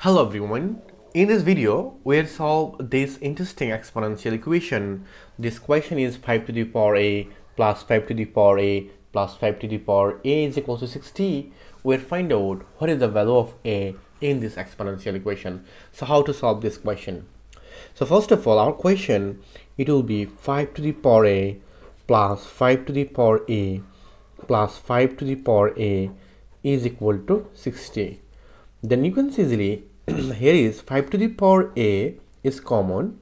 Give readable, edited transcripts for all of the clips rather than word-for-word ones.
Hello everyone. In this video, we'll solve this interesting exponential equation. This question is 5 to the power a plus 5 to the power a plus 5 to the power a is equal to 60. We'll find out what is the value of a in this exponential equation. So how to solve this question? So first of all, our question, it will be 5 to the power a plus 5 to the power a plus 5 to the power a is equal to 60. Then you can see easily here is 5 to the power a is common,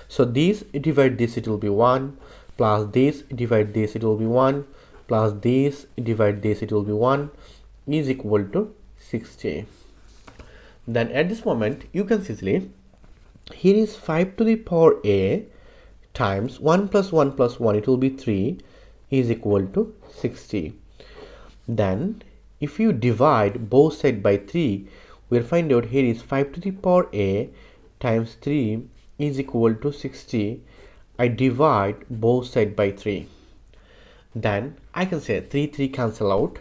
so this divide this, it will be 1, plus this divide this, it will be 1, plus this divide this, it will be 1, is equal to 60. Then at this moment you can see easily here is 5 to the power a times 1 plus 1 plus 1, it will be 3, is equal to 60. Then if you divide both sides by 3, we'll find out here is 5 to the power a times 3 is equal to 60. I divide both sides by 3. Then I can say 3 cancel out.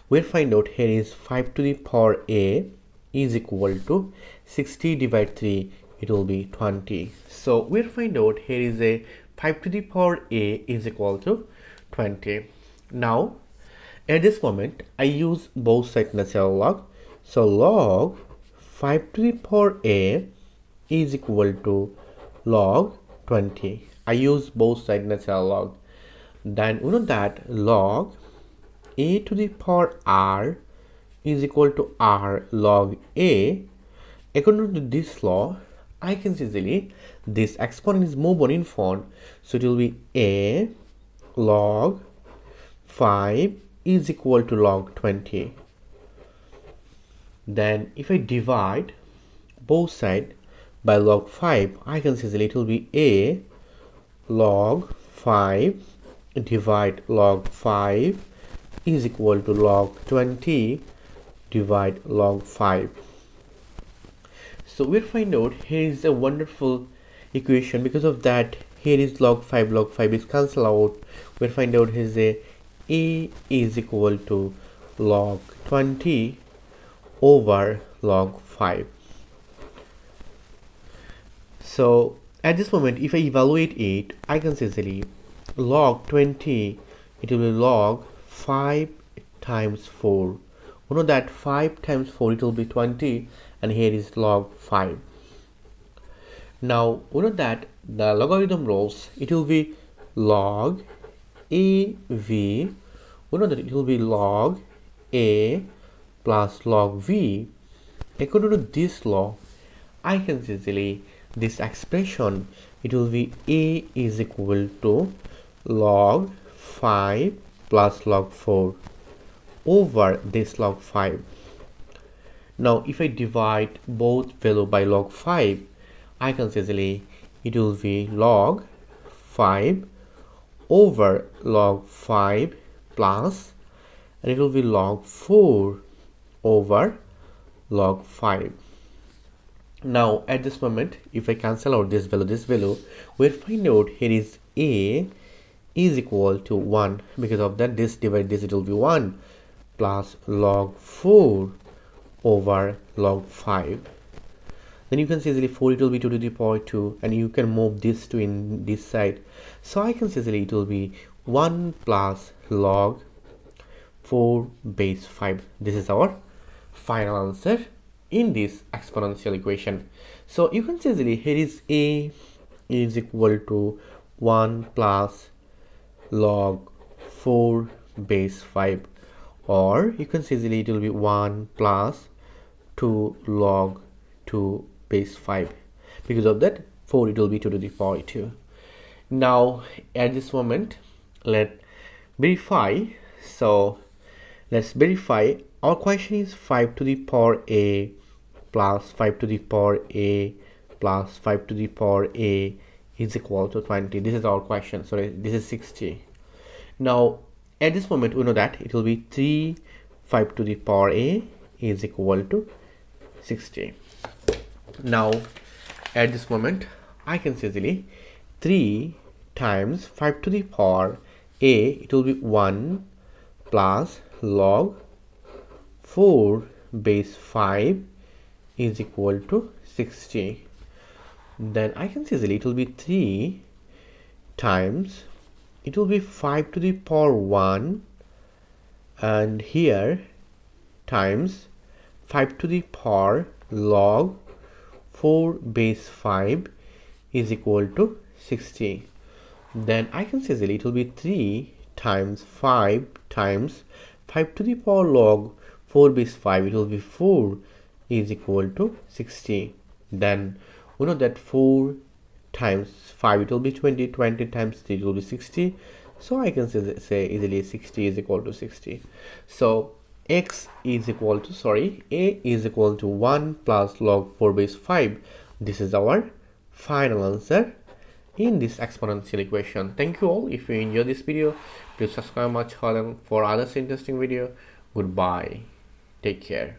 We'll find out here is 5 to the power a is equal to 60 divide 3, it will be 20. So we'll find out here is a 5 to the power a is equal to 20. Now at this moment I use both sides natural log. So log 5 to the power a is equal to log 20. I use both sides natural log. Then you know that log a to the power r is equal to r log a. According to this law, I can see easily this exponent is moved on in front, so it will be a log 5 is equal to log 20. Then if I divide both sides by log 5, I can see it will be a log 5 divide log 5 is equal to log 20 divide log 5. So we'll find out here is a wonderful equation. Because of that, here is log 5 is cancel out. We'll find out here is a is equal to log 20 over log 5. So at this moment if I evaluate it, I can say easily log 20, it will be log 5 times 4. You know that 5 times 4 it will be 20, and here is log 5. Now you know that the logarithm rules, it will be log AV, you know that it will be log A plus log v. According to this law, I can see easily this expression, it will be a is equal to log 5 plus log 4 over this log 5. Now if I divide both value by log 5, I can see easily it will be log 5 over log 5 plus, and it will be log 4 over log 5. Now at this moment if I cancel out this value, we'll find out here is a is equal to 1. Because of that, this divide this, it will be 1 plus log 4 over log 5. Then you can see easily 4, it will be 2 to the power 2, and you can move this to in this side. So I can see easily it will be 1 plus log 4 base 5. This is our final answer in this exponential equation. So you can see easily here is a is equal to 1 plus log 4 base 5, or you can see easily it will be 1 plus 2 log 2 base 5. Because of that 4, it will be 2 to the power 2. Now at this moment let's verify. So let's verify. Our question is 5 to the power a plus 5 to the power a plus 5 to the power a is equal to 20. This is our question. Sorry, this is 60. Now at this moment we know that it will be 3 5 to the power a is equal to 60. Now at this moment I can see easily 3 times 5 to the power a, it will be 1 plus log 4 base 5 is equal to 60. Then I can say easily it will be 3 times, it will be 5 to the power 1, and here times 5 to the power log 4 base 5 is equal to 60. Then I can say easily it will be 3 times 5 times 5 to the power log 4 base 5, it will be 4 is equal to 60. Then we know that 4 times 5 it will be 20, 20 times 3 it will be 60. So I can say easily 60 is equal to 60. So a is equal to 1 plus log 4 base 5. This is our final answer in this exponential equation. Thank you all. If you enjoyed this video, please subscribe my channel for other interesting video. Goodbye. Take care.